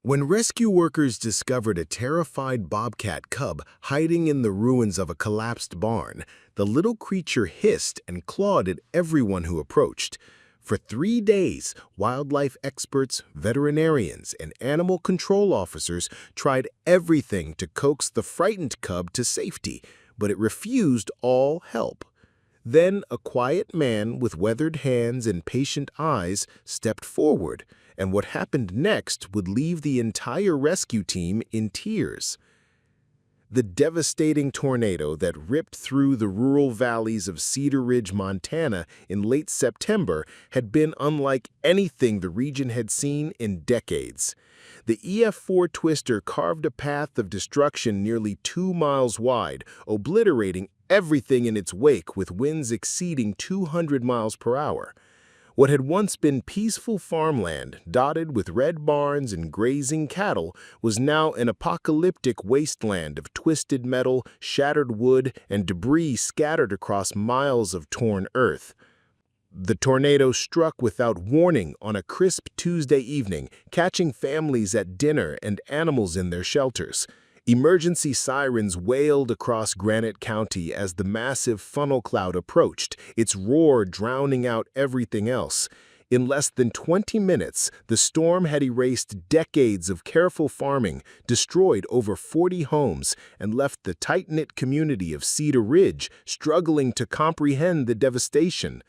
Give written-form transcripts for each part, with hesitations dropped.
When rescue workers discovered a terrified bobcat cub hiding in the ruins of a collapsed barn, the little creature hissed and clawed at everyone who approached. For 3 days, wildlife experts, veterinarians, and animal control officers tried everything to coax the frightened cub to safety, but it refused all help. Then a quiet man with weathered hands and patient eyes stepped forward, and what happened next would leave the entire rescue team in tears. The devastating tornado that ripped through the rural valleys of Cedar Ridge, Montana in late September had been unlike anything the region had seen in decades. The EF4 twister carved a path of destruction nearly 2 miles wide, obliterating everything in its wake with winds exceeding 200 miles per hour. What had once been peaceful farmland, dotted with red barns and grazing cattle, was now an apocalyptic wasteland of twisted metal, shattered wood, and debris scattered across miles of torn earth. The tornado struck without warning on a crisp Tuesday evening, catching families at dinner and animals in their shelters. Emergency sirens wailed across Granite County as the massive funnel cloud approached, its roar drowning out everything else. In less than 20 minutes, the storm had erased decades of careful farming, destroyed over 40 homes, and left the tight-knit community of Cedar Ridge struggling to comprehend the devastation.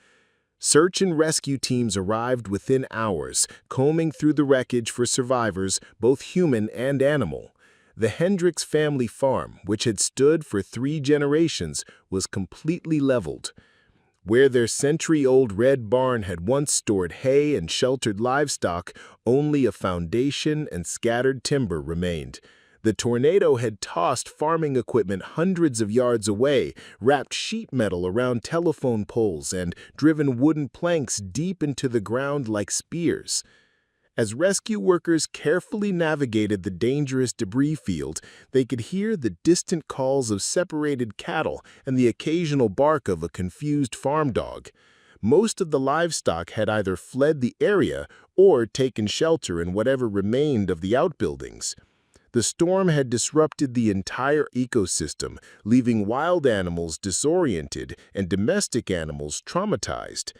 Search and rescue teams arrived within hours, combing through the wreckage for survivors, both human and animal. The Hendricks family farm, which had stood for 3 generations, was completely leveled. Where their century-old red barn had once stored hay and sheltered livestock, only a foundation and scattered timber remained. The tornado had tossed farming equipment hundreds of yards away, wrapped sheet metal around telephone poles, and driven wooden planks deep into the ground like spears. As rescue workers carefully navigated the dangerous debris field, they could hear the distant calls of separated cattle and the occasional bark of a confused farm dog. Most of the livestock had either fled the area or taken shelter in whatever remained of the outbuildings. The storm had disrupted the entire ecosystem, leaving wild animals disoriented and domestic animals traumatized.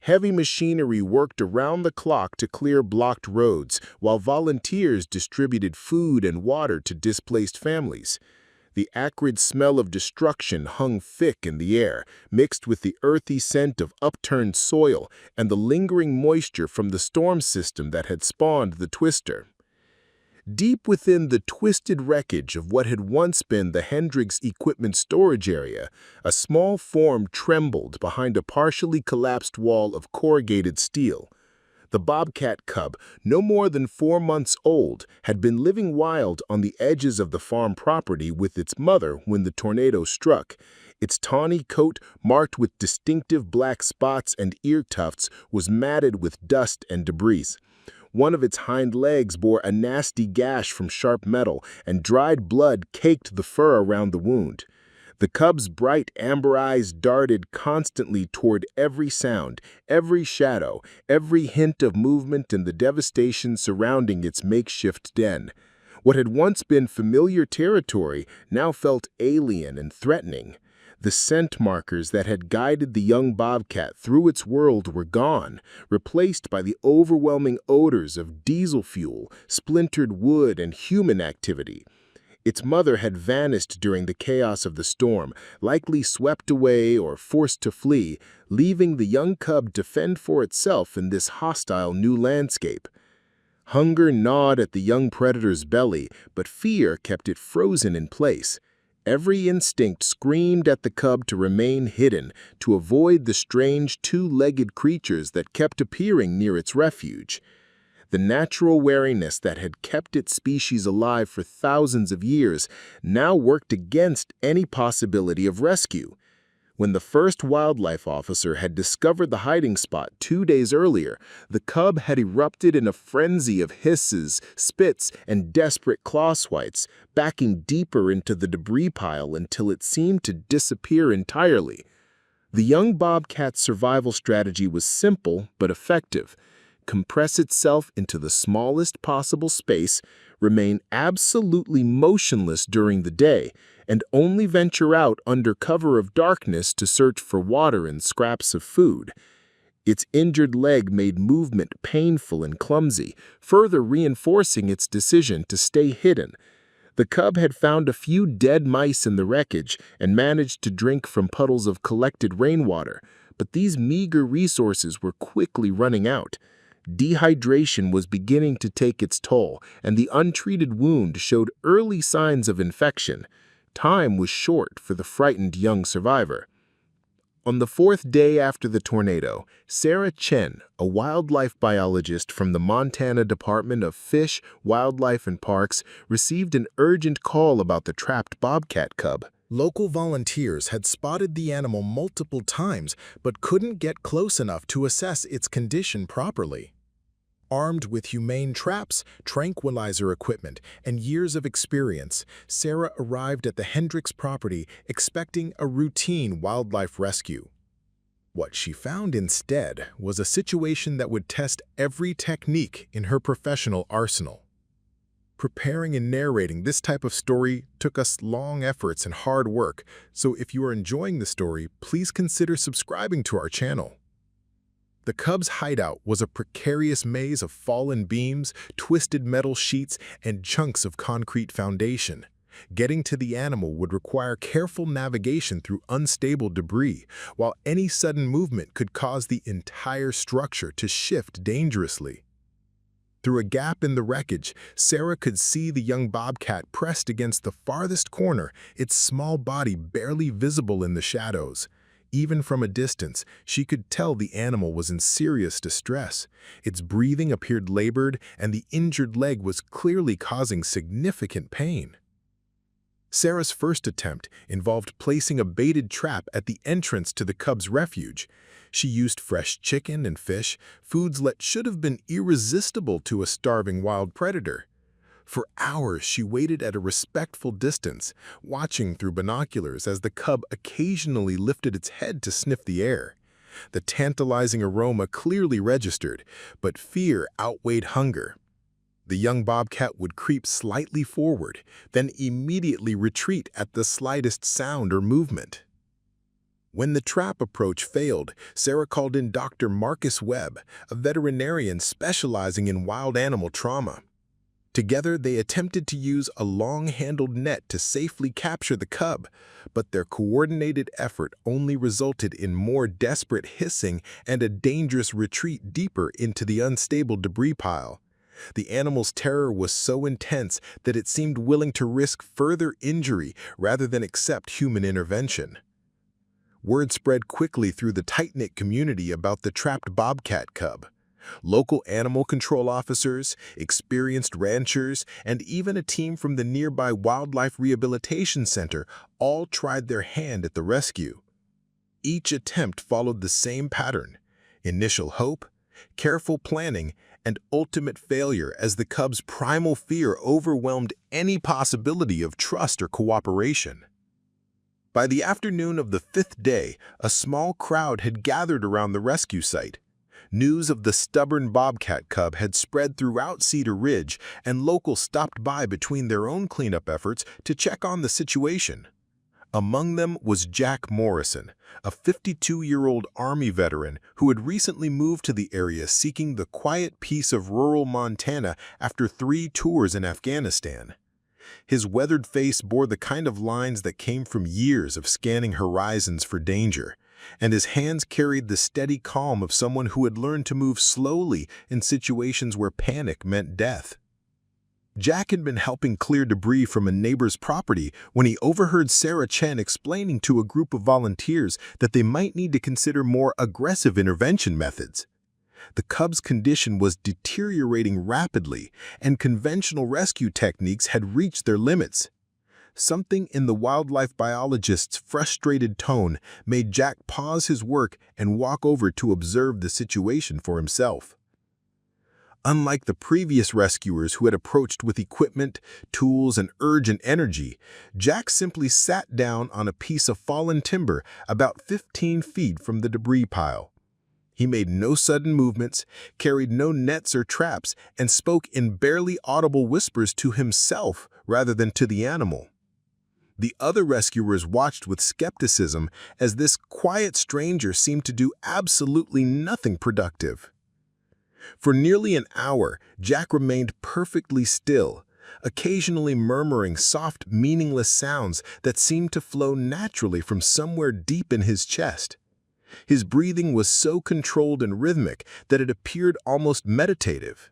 Heavy machinery worked around the clock to clear blocked roads, while volunteers distributed food and water to displaced families. The acrid smell of destruction hung thick in the air, mixed with the earthy scent of upturned soil and the lingering moisture from the storm system that had spawned the twister. Deep within the twisted wreckage of what had once been the Hendricks equipment storage area, a small form trembled behind a partially collapsed wall of corrugated steel. The Bobcat Cub, no more than 4 months old, had been living wild on the edges of the farm property with its mother when the tornado struck. Its tawny coat, marked with distinctive black spots and ear tufts, was matted with dust and debris. One of its hind legs bore a nasty gash from sharp metal, and dried blood caked the fur around the wound. The cub's bright amber eyes darted constantly toward every sound, every shadow, every hint of movement in the devastation surrounding its makeshift den. What had once been familiar territory now felt alien and threatening. The scent markers that had guided the young bobcat through its world were gone, replaced by the overwhelming odors of diesel fuel, splintered wood, and human activity. Its mother had vanished during the chaos of the storm, likely swept away or forced to flee, leaving the young cub to fend for itself in this hostile new landscape. Hunger gnawed at the young predator's belly, but fear kept it frozen in place. Every instinct screamed at the cub to remain hidden, to avoid the strange 2-legged creatures that kept appearing near its refuge. The natural wariness that had kept its species alive for thousands of years now worked against any possibility of rescue. When the first wildlife officer had discovered the hiding spot 2 days earlier, the cub had erupted in a frenzy of hisses, spits, and desperate claw swipes, backing deeper into the debris pile until it seemed to disappear entirely. The young bobcat's survival strategy was simple but effective. compress itself into the smallest possible space, remain absolutely motionless during the day, and only venture out under cover of darkness to search for water and scraps of food. Its injured leg made movement painful and clumsy, further reinforcing its decision to stay hidden. The cub had found a few dead mice in the wreckage and managed to drink from puddles of collected rainwater, but these meager resources were quickly running out. Dehydration was beginning to take its toll, and the untreated wound showed early signs of infection. Time was short for the frightened young survivor. On the fourth day after the tornado, Sarah Chen, a wildlife biologist from the Montana Department of Fish, Wildlife and Parks, received an urgent call about the trapped bobcat cub. Local volunteers had spotted the animal multiple times but couldn't get close enough to assess its condition properly. Armed with humane traps, tranquilizer equipment, and years of experience, Sarah arrived at the Hendricks property expecting a routine wildlife rescue. What she found instead was a situation that would test every technique in her professional arsenal. Preparing and narrating this type of story took us long efforts and hard work, so if you are enjoying the story, please consider subscribing to our channel. The cub's hideout was a precarious maze of fallen beams, twisted metal sheets, and chunks of concrete foundation. Getting to the animal would require careful navigation through unstable debris, while any sudden movement could cause the entire structure to shift dangerously. Through a gap in the wreckage, Sarah could see the young bobcat pressed against the farthest corner, its small body barely visible in the shadows. Even from a distance, she could tell the animal was in serious distress. Its breathing appeared labored, and the injured leg was clearly causing significant pain. Sarah's first attempt involved placing a baited trap at the entrance to the cub's refuge. She used fresh chicken and fish, foods that should have been irresistible to a starving wild predator. For hours, she waited at a respectful distance, watching through binoculars as the cub occasionally lifted its head to sniff the air. The tantalizing aroma clearly registered, but fear outweighed hunger. The young bobcat would creep slightly forward, then immediately retreat at the slightest sound or movement. When the trap approach failed, Sarah called in Dr. Marcus Webb, a veterinarian specializing in wild animal trauma. Together, they attempted to use a long-handled net to safely capture the cub, but their coordinated effort only resulted in more desperate hissing and a dangerous retreat deeper into the unstable debris pile. The animal's terror was so intense that it seemed willing to risk further injury rather than accept human intervention. Word spread quickly through the tight-knit community about the trapped bobcat cub. Local animal control officers, experienced ranchers, and even a team from the nearby Wildlife Rehabilitation Center all tried their hand at the rescue. Each attempt followed the same pattern: initial hope, careful planning, and ultimate failure as the cub's primal fear overwhelmed any possibility of trust or cooperation. By the afternoon of the fifth day, a small crowd had gathered around the rescue site. News of the stubborn bobcat cub had spread throughout Cedar Ridge, and locals stopped by between their own cleanup efforts to check on the situation. Among them was Jack Morrison, a 52-year-old Army veteran who had recently moved to the area seeking the quiet peace of rural Montana after 3 tours in Afghanistan. His weathered face bore the kind of lines that came from years of scanning horizons for danger, and his hands carried the steady calm of someone who had learned to move slowly in situations where panic meant death. Jack had been helping clear debris from a neighbor's property when he overheard Sarah Chen explaining to a group of volunteers that they might need to consider more aggressive intervention methods. The cub's condition was deteriorating rapidly, and conventional rescue techniques had reached their limits. Something in the wildlife biologist's frustrated tone made Jack pause his work and walk over to observe the situation for himself. Unlike the previous rescuers who had approached with equipment, tools, and urgent energy, Jack simply sat down on a piece of fallen timber about 15 feet from the debris pile. He made no sudden movements, carried no nets or traps, and spoke in barely audible whispers to himself rather than to the animal. The other rescuers watched with skepticism as this quiet stranger seemed to do absolutely nothing productive. For nearly an hour, Jack remained perfectly still, occasionally murmuring soft, meaningless sounds that seemed to flow naturally from somewhere deep in his chest. His breathing was so controlled and rhythmic that it appeared almost meditative.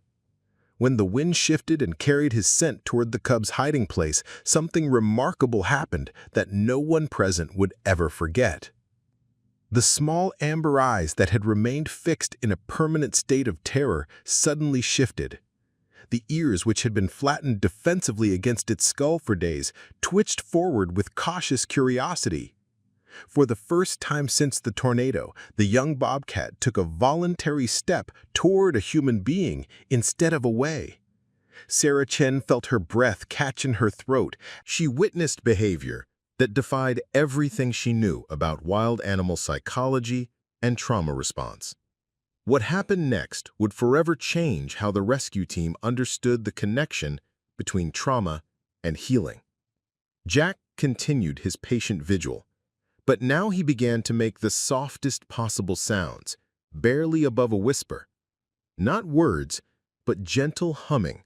When the wind shifted and carried his scent toward the cub's hiding place, something remarkable happened that no one present would ever forget. The small amber eyes that had remained fixed in a permanent state of terror suddenly shifted. The ears, which had been flattened defensively against its skull for days, twitched forward with cautious curiosity. For the first time since the tornado, the young bobcat took a voluntary step toward a human being instead of away. Sarah Chen felt her breath catch in her throat. She witnessed behavior that defied everything she knew about wild animal psychology and trauma response. What happened next would forever change how the rescue team understood the connection between trauma and healing. Jack continued his patient vigil, but now he began to make the softest possible sounds, barely above a whisper. Not words, but gentle humming,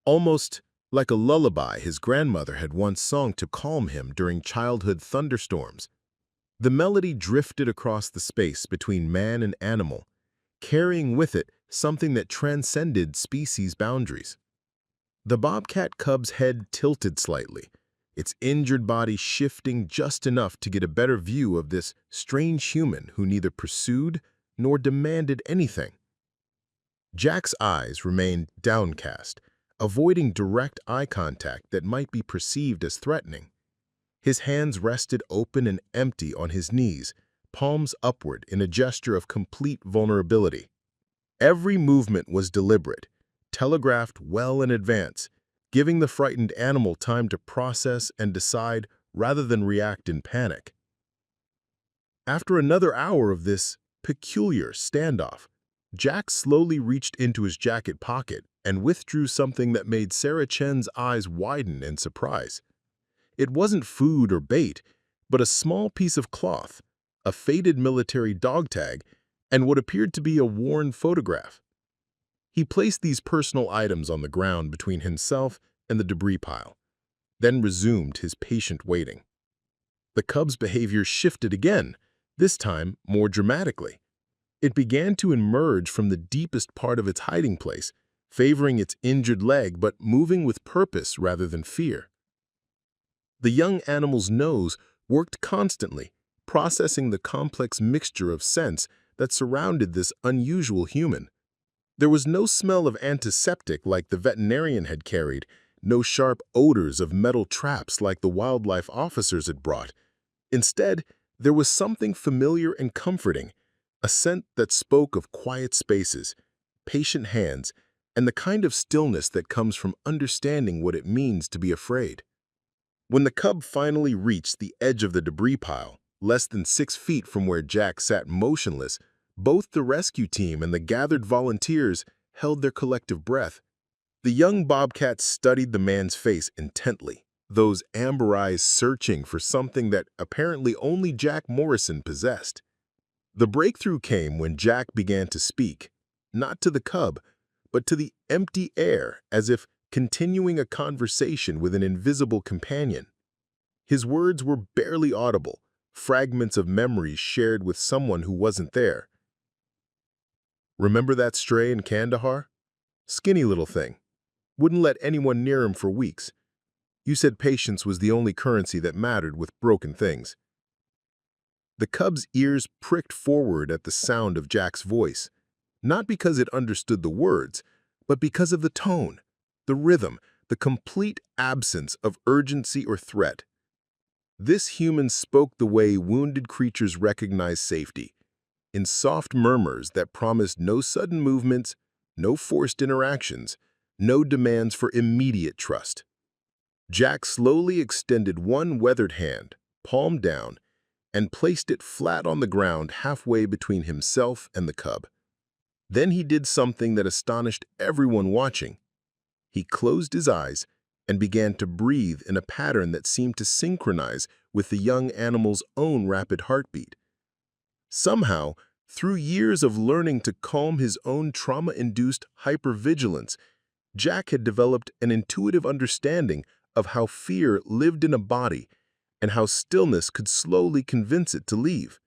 almost like a lullaby his grandmother had once sung to calm him during childhood thunderstorms. The melody drifted across the space between man and animal, carrying with it something that transcended species boundaries. The bobcat cub's head tilted slightly, its injured body shifting just enough to get a better view of this strange human who neither pursued nor demanded anything. Jack's eyes remained downcast, avoiding direct eye contact that might be perceived as threatening. His hands rested open and empty on his knees, palms upward in a gesture of complete vulnerability. Every movement was deliberate, telegraphed well in advance, giving the frightened animal time to process and decide rather than react in panic. After another hour of this peculiar standoff, Jack slowly reached into his jacket pocket and withdrew something that made Sarah Chen's eyes widen in surprise. It wasn't food or bait, but a small piece of cloth, a faded military dog tag, and what appeared to be a worn photograph. He placed these personal items on the ground between himself and the debris pile, then resumed his patient waiting. The cub's behavior shifted again, this time more dramatically. It began to emerge from the deepest part of its hiding place, favoring its injured leg but moving with purpose rather than fear. The young animal's nose worked constantly, processing the complex mixture of scents that surrounded this unusual human. There was no smell of antiseptic like the veterinarian had carried, no sharp odors of metal traps like the wildlife officers had brought. Instead, there was something familiar and comforting, a scent that spoke of quiet spaces, patient hands, and the kind of stillness that comes from understanding what it means to be afraid. When the cub finally reached the edge of the debris pile, less than 6 feet from where Jack sat motionless, both the rescue team and the gathered volunteers held their collective breath. The young bobcat studied the man's face intently, those amber eyes searching for something that apparently only Jack Morrison possessed. The breakthrough came when Jack began to speak, not to the cub, but to the empty air, as if continuing a conversation with an invisible companion. His words were barely audible, fragments of memories shared with someone who wasn't there. Remember that stray in Kandahar? Skinny little thing. Wouldn't let anyone near him for weeks. You said patience was the only currency that mattered with broken things. The cub's ears pricked forward at the sound of Jack's voice, not because it understood the words, but because of the tone, the rhythm, the complete absence of urgency or threat. This human spoke the way wounded creatures recognize safety, in soft murmurs that promised no sudden movements, no forced interactions, no demands for immediate trust. Jack slowly extended one weathered hand, palm down, and placed it flat on the ground halfway between himself and the cub. Then he did something that astonished everyone watching. He closed his eyes and began to breathe in a pattern that seemed to synchronize with the young animal's own rapid heartbeat. Somehow, through years of learning to calm his own trauma-induced hypervigilance, Jack had developed an intuitive understanding of how fear lived in a body and how stillness could slowly convince it to leave.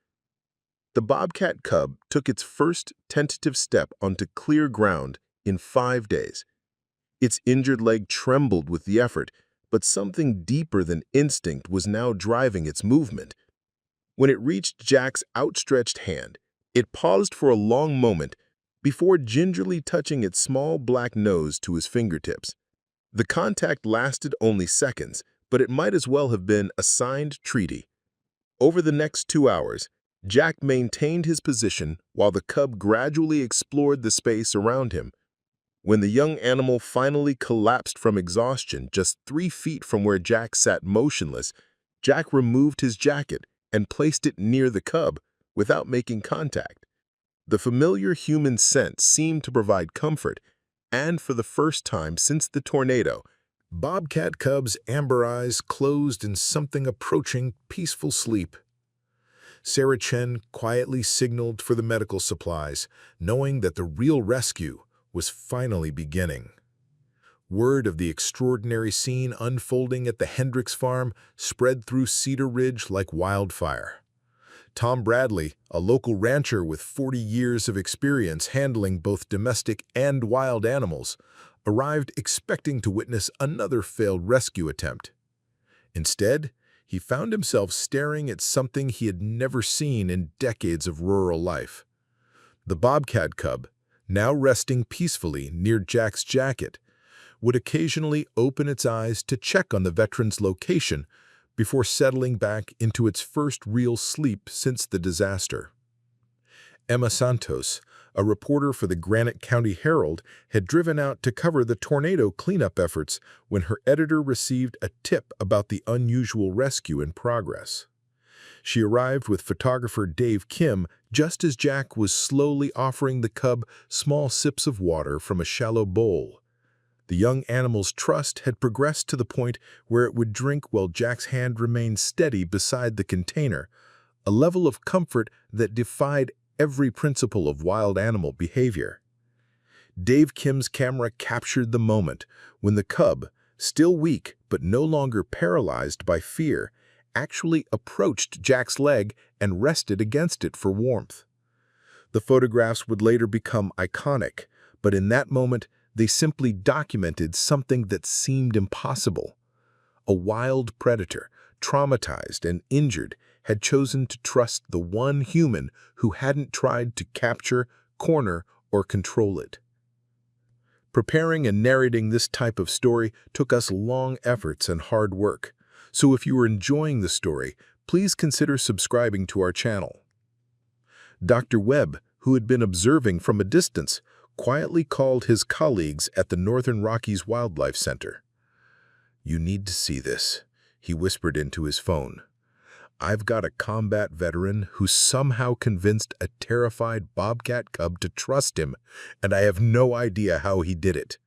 The Bobcat Cub took its first tentative step onto clear ground in 5 days. Its injured leg trembled with the effort, but something deeper than instinct was now driving its movement. When it reached Jack's outstretched hand, it paused for a long moment before gingerly touching its small black nose to his fingertips. The contact lasted only seconds, but it might as well have been a signed treaty. Over the next 2 hours, Jack maintained his position while the cub gradually explored the space around him. When the young animal finally collapsed from exhaustion just 3 feet from where Jack sat motionless, Jack removed his jacket and placed it near the cub without making contact. The familiar human scent seemed to provide comfort, and for the first time since the tornado, Bobcat Cub's amber eyes closed in something approaching peaceful sleep. Sarah Chen quietly signaled for the medical supplies, knowing that the real rescue was finally beginning. Word of the extraordinary scene unfolding at the Hendricks farm spread through Cedar Ridge like wildfire. Tom Bradley, a local rancher with 40 years of experience handling both domestic and wild animals, arrived expecting to witness another failed rescue attempt. Instead, he found himself staring at something he had never seen in decades of rural life. The Bobcat Cub, now resting peacefully near Jack's jacket, would occasionally open its eyes to check on the veteran's location before settling back into its first real sleep since the disaster. Emma Santos, a reporter for the Granite County Herald, had driven out to cover the tornado cleanup efforts when her editor received a tip about the unusual rescue in progress. She arrived with photographer Dave Kim just as Jack was slowly offering the cub small sips of water from a shallow bowl. The young animal's trust had progressed to the point where it would drink while Jack's hand remained steady beside the container, a level of comfort that defied every principle of wild animal behavior. Dave Kim's camera captured the moment when the cub, still weak but no longer paralyzed by fear, actually approached Jack's leg and rested against it for warmth. The photographs would later become iconic, but in that moment, they simply documented something that seemed impossible. A wild predator, traumatized and injured, had chosen to trust the one human who hadn't tried to capture, corner, or control it. Preparing and narrating this type of story took us long efforts and hard work, so if you are enjoying the story, please consider subscribing to our channel. Dr. Webb, who had been observing from a distance, quietly called his colleagues at the Northern Rockies Wildlife Center. "You need to see this," he whispered into his phone. "I've got a combat veteran who somehow convinced a terrified bobcat cub to trust him, and I have no idea how he did it."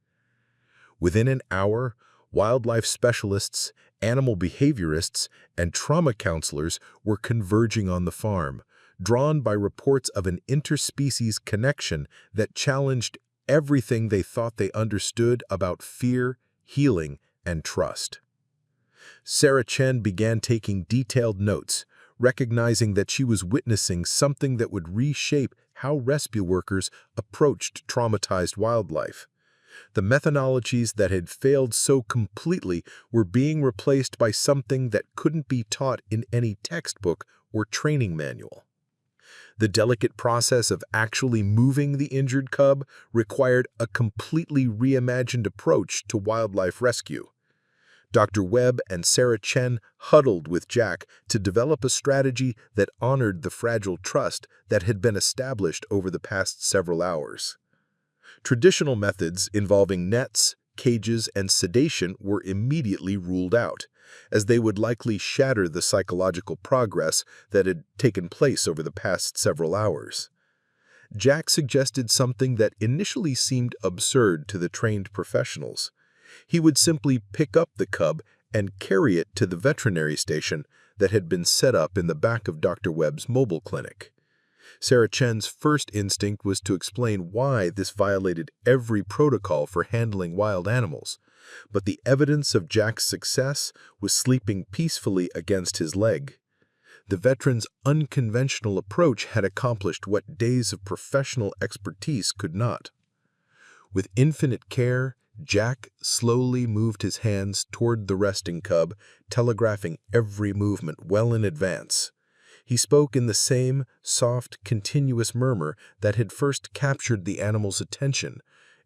Within an hour, wildlife specialists, animal behaviorists, and trauma counselors were converging on the farm, drawn by reports of an interspecies connection that challenged everything they thought they understood about fear, healing, and trust. Sarah Chen began taking detailed notes, recognizing that she was witnessing something that would reshape how rescue workers approached traumatized wildlife. The methodologies that had failed so completely were being replaced by something that couldn't be taught in any textbook or training manual. The delicate process of actually moving the injured cub required a completely reimagined approach to wildlife rescue. Dr. Webb and Sarah Chen huddled with Jack to develop a strategy that honored the fragile trust that had been established over the past several hours. Traditional methods involving nets, cages, and sedation were immediately ruled out, as they would likely shatter the psychological progress that had taken place over the past several hours. Jack suggested something that initially seemed absurd to the trained professionals. He would simply pick up the cub and carry it to the veterinary station that had been set up in the back of Dr. Webb's mobile clinic. Sarah Chen's first instinct was to explain why this violated every protocol for handling wild animals, but the evidence of Jack's success was sleeping peacefully against his leg. The veteran's unconventional approach had accomplished what days of professional expertise could not. With infinite care, Jack slowly moved his hands toward the resting cub, telegraphing every movement well in advance. He spoke in the same soft, continuous murmur that had first captured the animal's attention,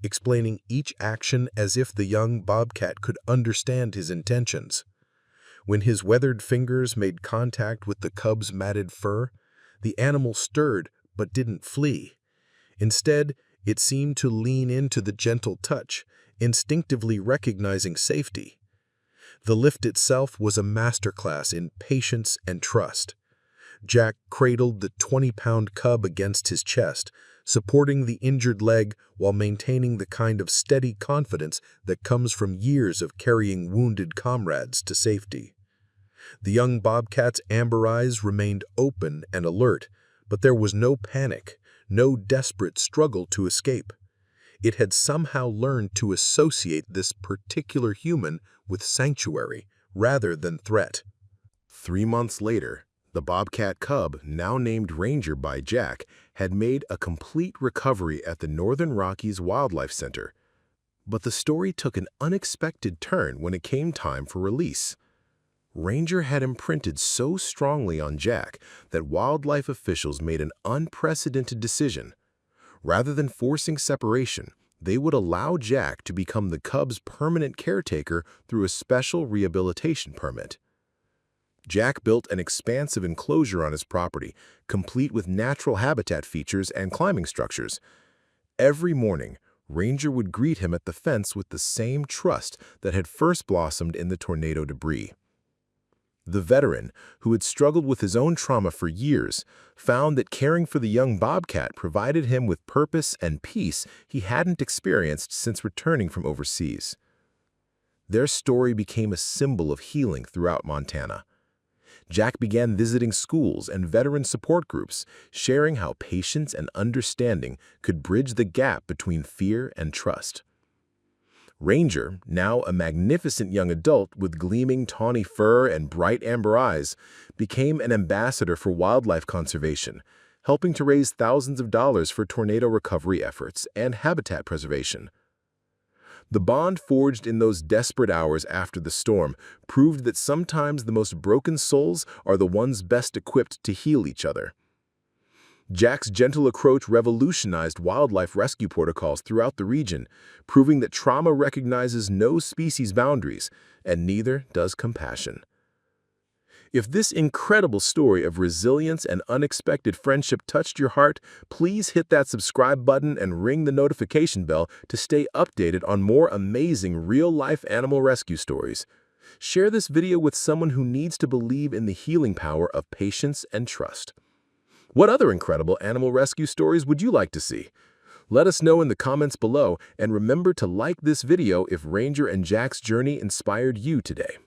explaining each action as if the young bobcat could understand his intentions. When his weathered fingers made contact with the cub's matted fur, the animal stirred but didn't flee. Instead, it seemed to lean into the gentle touch, instinctively recognizing safety. The lift itself was a masterclass in patience and trust. Jack cradled the 20-pound cub against his chest, supporting the injured leg while maintaining the kind of steady confidence that comes from years of carrying wounded comrades to safety. The young bobcat's amber eyes remained open and alert, but there was no panic, no desperate struggle to escape. It had somehow learned to associate this particular human with sanctuary rather than threat. 3 months later, the Bobcat Cub, now named Ranger by Jack, had made a complete recovery at the Northern Rockies Wildlife Center. But the story took an unexpected turn when it came time for release. Ranger had imprinted so strongly on Jack that wildlife officials made an unprecedented decision. Rather than forcing separation, they would allow Jack to become the cub's permanent caretaker through a special rehabilitation permit. Jack built an expansive enclosure on his property, complete with natural habitat features and climbing structures. Every morning, Ranger would greet him at the fence with the same trust that had first blossomed in the tornado debris. The veteran, who had struggled with his own trauma for years, found that caring for the young bobcat provided him with purpose and peace he hadn't experienced since returning from overseas. Their story became a symbol of healing throughout Montana. Jack began visiting schools and veteran support groups, sharing how patience and understanding could bridge the gap between fear and trust. Ranger, now a magnificent young adult with gleaming tawny fur and bright amber eyes, became an ambassador for wildlife conservation, helping to raise thousands of dollars for tornado recovery efforts and habitat preservation. The bond forged in those desperate hours after the storm proved that sometimes the most broken souls are the ones best equipped to heal each other. Jack's gentle approach revolutionized wildlife rescue protocols throughout the region, proving that trauma recognizes no species boundaries, and neither does compassion. If this incredible story of resilience and unexpected friendship touched your heart, please hit that subscribe button and ring the notification bell to stay updated on more amazing real-life animal rescue stories. Share this video with someone who needs to believe in the healing power of patience and trust. What other incredible animal rescue stories would you like to see? Let us know in the comments below, and remember to like this video if Ranger and Jack's journey inspired you today.